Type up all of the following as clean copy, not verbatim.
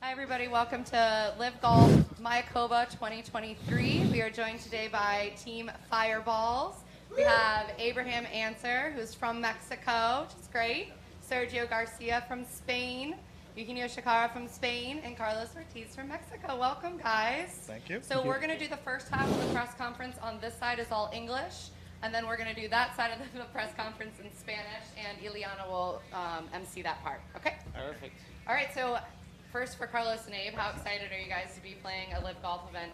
Hi, everybody. Welcome to LIV Golf Mayakoba 2023. We are joined today by Team Fireballs. We have Abraham Ancer, who's from Mexico, which is great. Sergio Garcia from Spain. Eugenio Chacarra from Spain. And Carlos Ortiz from Mexico. Welcome, guys. Thank you. So we're going to do the first half of the press conference on this side is all English. And then we're going to do that side of the press conference in Spanish. And Ileana will MC that part. Okay? Perfect. All right, so first for Carlos and Abe, how excited are you guys to be playing a LIV Golf event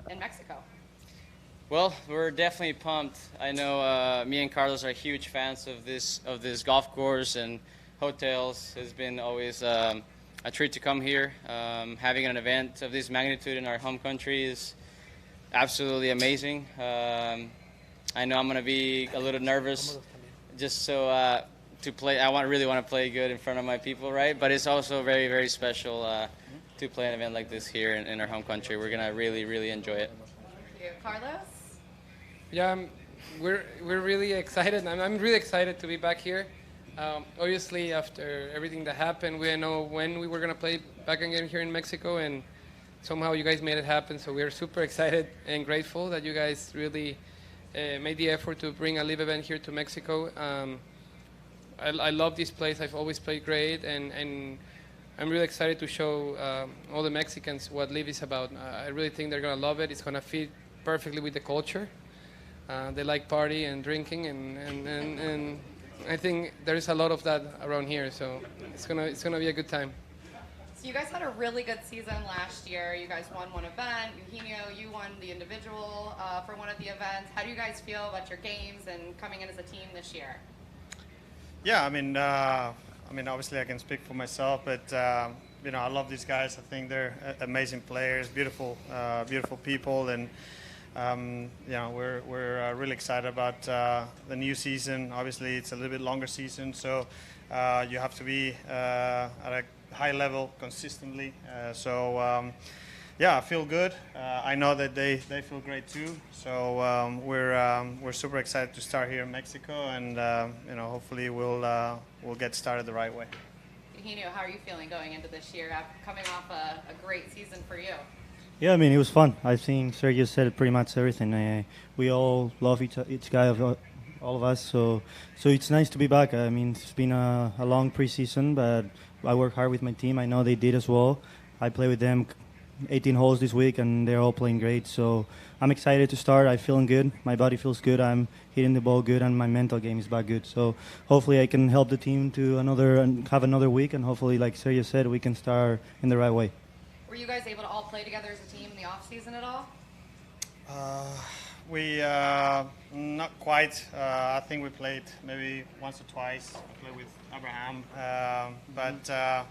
in Mexico? Well, we're definitely pumped. I know me and Carlos are huge fans of this golf course, and hotels has been always a treat to come here. Having an event of this magnitude in our home country is absolutely amazing. I know I'm going to be a little nervous just so to play. Really want to play good in front of my people, right? But it's also very, very special to play an event like this here in our home country. We're gonna really, really enjoy it. Thank you. Carlos? Yeah, we're really excited. I'm really excited to be back here. Obviously, after everything that happened, we didn't know when we were gonna play back again here in Mexico, and somehow you guys made it happen. So we're super excited and grateful that you guys really made the effort to bring a LIV event here to Mexico. I love this place. I've always played great, and I'm really excited to show all the Mexicans what LIV is about. I really think they're going to love it. It's going to fit perfectly with the culture. They like party and drinking, and I think there's a lot of that around here, so it's gonna be a good time. So you guys had a really good season last year. You guys won one event. Eugenio, you won the individual for one of the events. How do you guys feel about your games and coming in as a team this year? Yeah, I mean, obviously I can speak for myself, but I love these guys. I think they're amazing players, beautiful people, and we're really excited about the new season. Obviously, it's a little bit longer season, so you have to be at a high level consistently. I feel good. I know that they feel great too. So we're super excited to start here in Mexico, and hopefully we'll get started the right way. Eugenio, how are you feeling going into this year, coming off a great season for you? Yeah, I mean, it was fun. I think Sergio said pretty much everything. We all love each guy of all of us, so it's nice to be back. I mean, it's been a long preseason, but I work hard with my team. I know they did as well. I play with them 18 holes this week, and they're all playing great. So I'm excited to start. I'm feeling good. My body feels good. I'm hitting the ball good, and my mental game is back good. So hopefully I can help the team to have another week, and hopefully, like Sergio said, we can start in the right way. Were you guys able to all play together as a team in the off season at all? We not quite. I think we played maybe once or twice. I played with Abraham, but.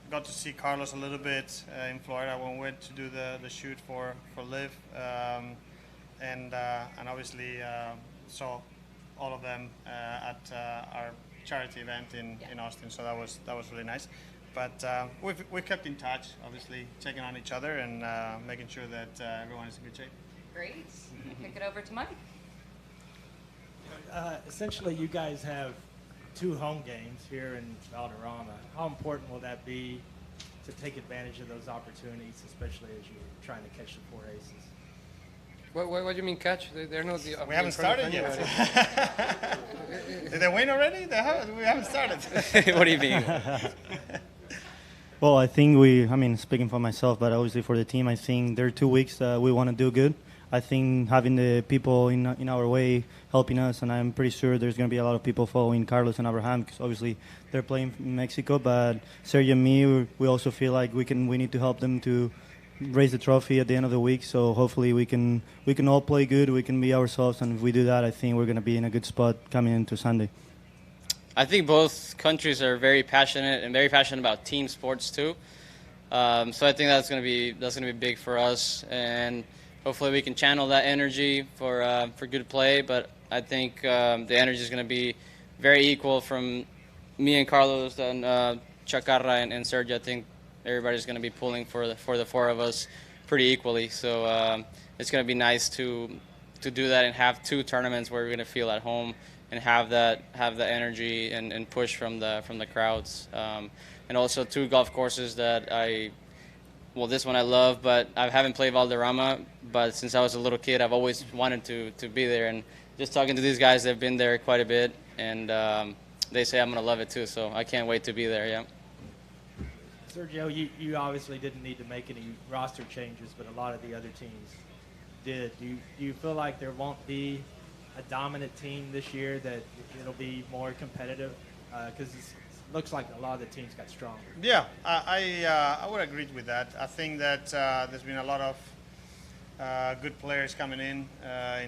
Got to see Carlos a little bit in Florida when we went to do the shoot for LIV, and obviously saw all of them at our charity event in Austin. So that was really nice. But we've kept in touch, obviously checking on each other and making sure that everyone is in good shape. Great. Kick it over to Mike. Essentially, you guys have 2 home games here in Valderrama. How important will that be to take advantage of those opportunities, especially as you're trying to catch the 4 aces? What do you mean catch? They're not the. We haven't started yet. Did they win already? We haven't started. What do you mean? Well, I think speaking for myself, but obviously for the team, I think there are 2 weeks that we want to do good. I think having the people in our way helping us, and I'm pretty sure there's going to be a lot of people following Carlos and Abraham because obviously they're playing in Mexico. But Sergio and me, we also feel like we need to help them to raise the trophy at the end of the week. So hopefully we can all play good. We can be ourselves, and if we do that, I think we're going to be in a good spot coming into Sunday. I think both countries are very passionate about team sports too. So I think that's gonna be big for us, and hopefully we can channel that energy for good play. But I think the energy is going to be very equal from me and Carlos and Chacarra and Sergio. I think everybody's going to be pulling for the 4 of us pretty equally. So it's going to be nice to do that and have 2 tournaments where we're going to feel at home and have that energy and push from the crowds. and also 2 golf courses that this one I love, but I haven't played Valderrama, but since I was a little kid, I've always wanted to be there. And just talking to these guys, they've been there quite a bit, and they say I'm going to love it too, so I can't wait to be there, yeah. Sergio, you obviously didn't need to make any roster changes, but a lot of the other teams did. Do you feel like there won't be a dominant team this year, that it'll be more competitive? Because it looks like a lot of the teams got stronger. Yeah, I would agree with that. I think that there's been a lot of good players coming in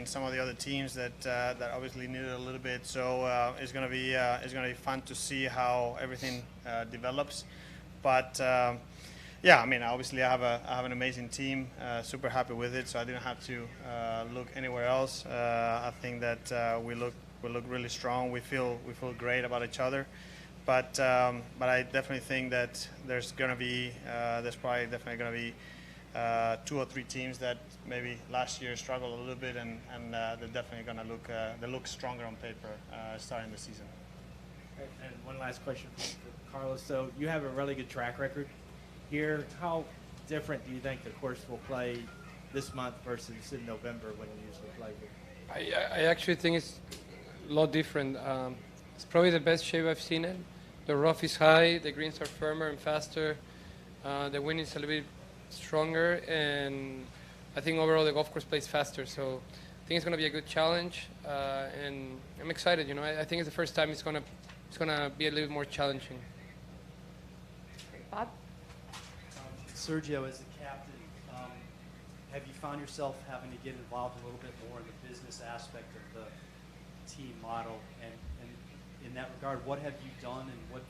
some of the other teams that obviously needed a little bit. So it's gonna be fun to see how everything develops. But yeah, I mean, obviously I have an amazing team. Super happy with it. So I didn't have to look anywhere else. I think that we look really strong. We feel great about each other. But I definitely think that there's probably definitely going to be 2 or 3 teams that maybe last year struggled a little bit, and they're definitely going to look stronger on paper starting the season. And one last question for Carlos. So you have a really good track record here. How different do you think the course will play this month versus in November when you usually play here? I actually think it's a lot different. It's probably the best shape I've seen it. The rough is high, the greens are firmer and faster, the wind is a little bit stronger, and I think overall the golf course plays faster. So I think it's going to be a good challenge, and I'm excited. You know, I think it's the first time it's going to be a little bit more challenging. Bob? Sergio, as the captain, have you found yourself having to get involved a little bit more in the business aspect of the team model? And in that regard, what have you done, and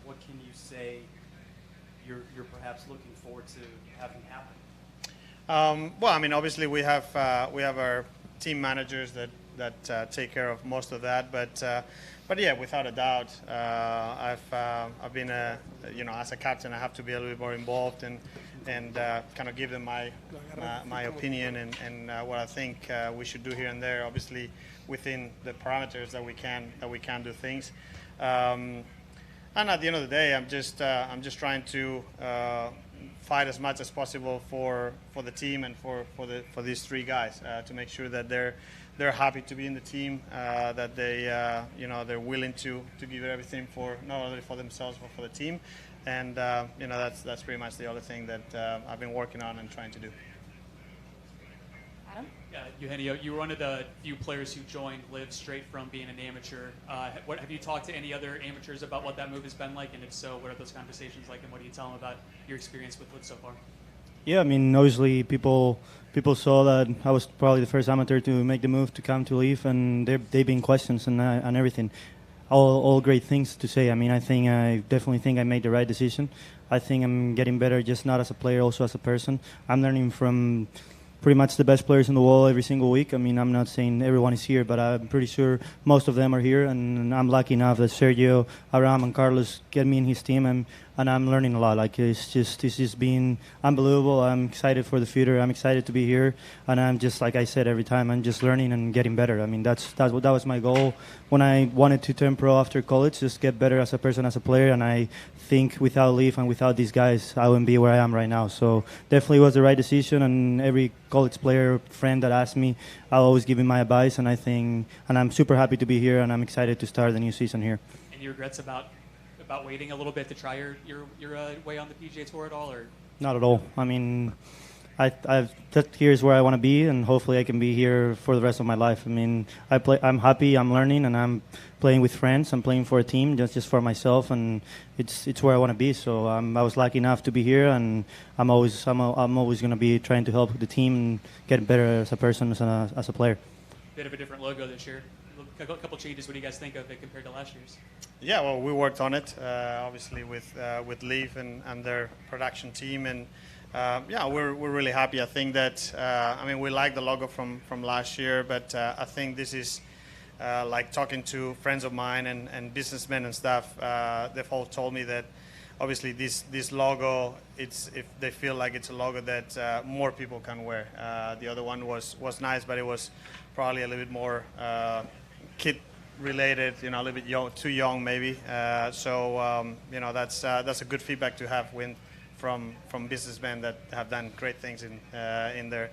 what can you say you're perhaps looking forward to having happen? Well, I mean, obviously we have our team managers that take care of most of that, but yeah, without a doubt, I've been as a captain, I have to be a little bit more involved and kind of give them my opinion and what I think we should do here and there, obviously within the parameters that we can do things. And at the end of the day, I'm just trying to fight as much as possible for the team and for these 3 guys to make sure that they're happy to be in the team, that they're willing to give everything for not only for themselves but for the team, and that's pretty much the other thing that I've been working on and trying to do. Adam? Eugenio, you were one of the few players who joined LIV straight from being an amateur. Have you talked to any other amateurs about what that move has been like? And if so, what are those conversations like, and what do you tell them about your experience with LIV so far? Yeah, I mean, obviously people saw that I was probably the first amateur to make the move to come to LIV, and they've been questions and everything. All great things to say. I mean, I definitely think I made the right decision. I think I'm getting better, just not as a player, also as a person. I'm learning from pretty much the best players in the world every single week. I mean, I'm not saying everyone is here, but I'm pretty sure most of them are here, and I'm lucky enough that Sergio, Aram, and Carlos get me in his team, and I'm learning a lot. Like, it's just been unbelievable. I'm excited for the future. I'm excited to be here, and I'm just, like I said every time, I'm just learning and getting better. I mean, that was my goal when I wanted to turn pro after college, just get better as a person, as a player, and I think without LIV and without these guys, I wouldn't be where I am right now. So definitely was the right decision, and every college player friend that asked me, I'll always give him my advice, and I'm super happy to be here, and I'm excited to start the new season here. Any regrets about waiting a little bit to try your way on the PGA Tour at all, or? Not at all. I mean, here's where I want to be, and hopefully I can be here for the rest of my life. I mean, I'm happy, I'm learning, and I'm playing with friends. I'm playing for a team, just for myself, and it's where I want to be. So I was lucky enough to be here, and I'm always going to be trying to help the team and get better as a person, as a player. Bit of a different logo this year. A couple changes. What do you guys think of it compared to last year's? Yeah, well, we worked on it, obviously with LIV and their production team, and yeah, we're really happy. I think that we like the logo from last year, but I think this is like talking to friends of mine and businessmen and stuff. They've all told me that obviously this logo, if they feel like it's a logo that more people can wear. The other one was nice, but it was probably a little bit more kid related, a little bit too young maybe. That's a good feedback to have from businessmen that have done great things in their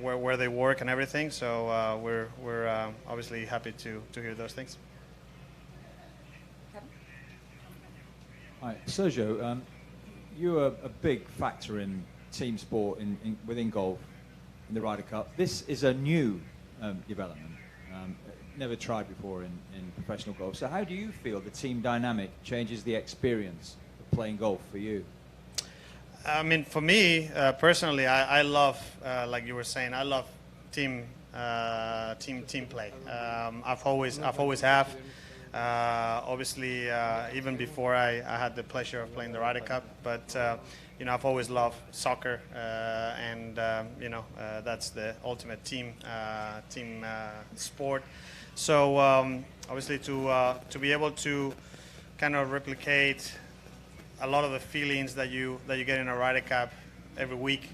where they work and everything. So we're obviously happy to hear those things. Hi, Sergio. You're a big factor in team sport within golf, in the Ryder Cup. This is a new development, never tried before in professional golf. So how do you feel the team dynamic changes the experience of playing golf for you? I mean, for me personally, I love, like you were saying, I love team play. I've always have. Obviously, even before I had the pleasure of playing the Ryder Cup, but I've always loved soccer, and that's the ultimate team sport. So obviously, to be able to kind of replicate a lot of the feelings that you get in a Ryder Cup every week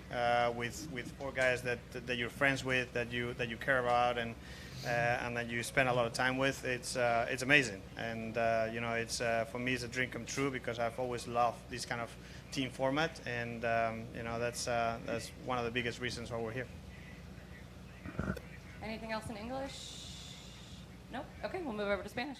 with four guys that you're friends with, that you care about, and that you spend a lot of time with, it's amazing. And it's for me, it's a dream come true, because I've always loved this kind of team format, and that's one of the biggest reasons why we're here. Anything else in English? Nope. Okay, we'll move over to Spanish.